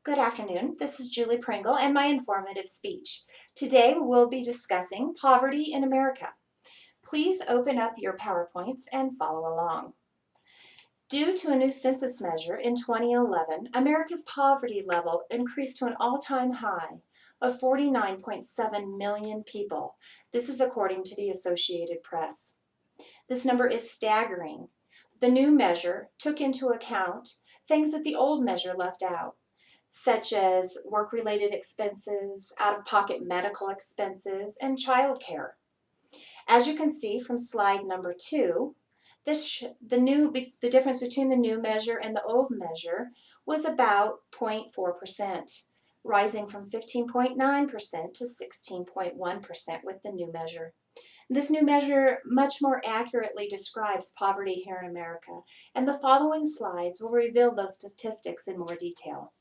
Good afternoon. This is Julie Pringle and my informative speech. Today we'll be discussing poverty in America. Please open up your PowerPoints and follow along. Due to a new census measure in 2011, America's poverty level increased to an all-time high of 49.7 million people. This is according to the Associated Press. This number is staggering. The new measure took into account things that the old measure left out, such as work-related expenses, out-of-pocket medical expenses, and childcare. As you can see from slide number 2, the difference between the new measure and the old measure was about 0.4%, rising from 15.9% to 16.1% with the new measure. This new measure much more accurately describes poverty here in America, and the following slides will reveal those statistics in more detail.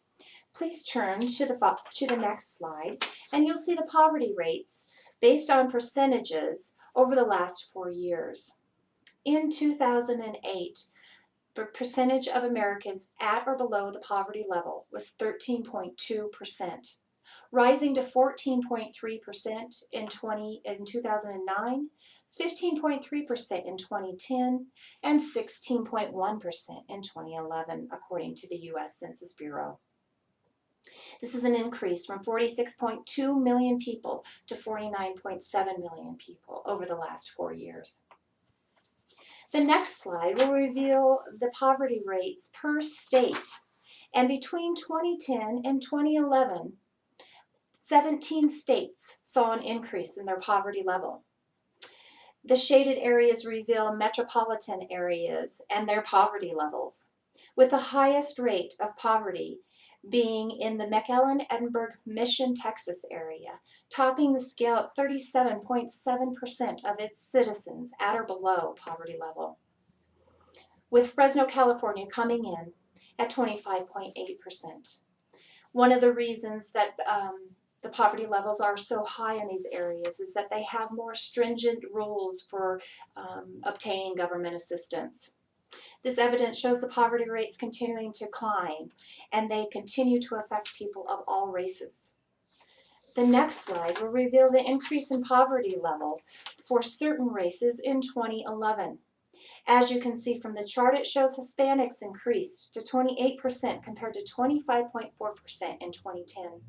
Please turn to the next slide, and you'll see the poverty rates based on percentages over the last 4 years. In 2008, the percentage of Americans at or below the poverty level was 13.2%, rising to 14.3% in 2009, 15.3% in 2010, and 16.1% in 2011, according to the U.S. Census Bureau. This is an increase from 46.2 million people to 49.7 million people over the last 4 years. The next slide will reveal the poverty rates per state. And between 2010 and 2011, 17 states saw an increase in their poverty level. The shaded areas reveal metropolitan areas and their poverty levels, with the highest rate of poverty being in the McAllen-Edinburgh Mission, Texas area, topping the scale at 37.7% of its citizens at or below poverty level, with Fresno, California coming in at 25.8%. One of the reasons that the poverty levels are so high in these areas is that they have more stringent rules for obtaining government assistance. This evidence shows the poverty rates continuing to climb, and they continue to affect people of all races. The next slide will reveal the increase in poverty level for certain races in 2011. As you can see from the chart, it shows Hispanics increased to 28% compared to 25.4% in 2010.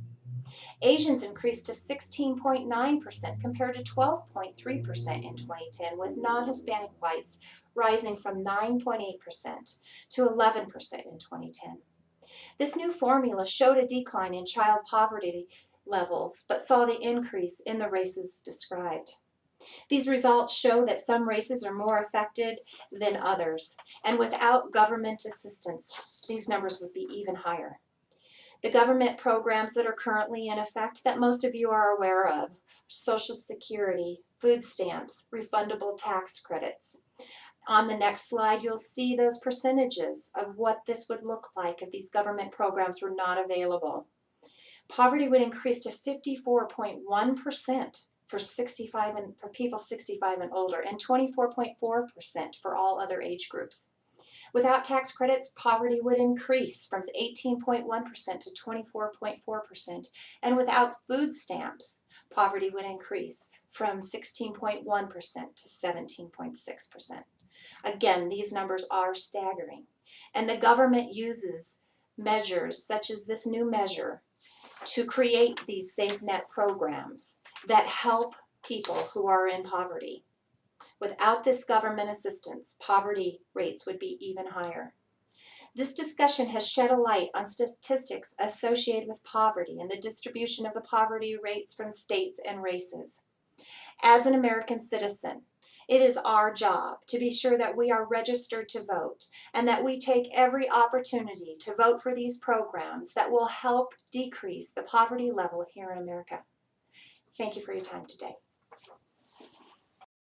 Asians increased to 16.9% compared to 12.3% in 2010, with non-Hispanic whites rising from 9.8% to 11% in 2010. This new formula showed a decline in child poverty levels, but saw the increase in the races described. These results show that some races are more affected than others, and without government assistance, these numbers would be even higher. The government programs that are currently in effect that most of you are aware of: Social Security, food stamps, refundable tax credits. On the next slide, you'll see those percentages of what this would look like if these government programs were not available. Poverty would increase to 54.1% for people 65 and older, and 24.4% for all other age groups. Without tax credits, poverty would increase from 18.1% to 24.4%, and without food stamps, poverty would increase from 16.1% to 17.6%. Again, these numbers are staggering, and the government uses measures such as this new measure to create these safe net programs that help people who are in poverty. Without this government assistance, poverty rates would be even higher. This discussion has shed a light on statistics associated with poverty and the distribution of the poverty rates from states and races. As an American citizen, it is our job to be sure that we are registered to vote and that we take every opportunity to vote for these programs that will help decrease the poverty level here in America. Thank you for your time today.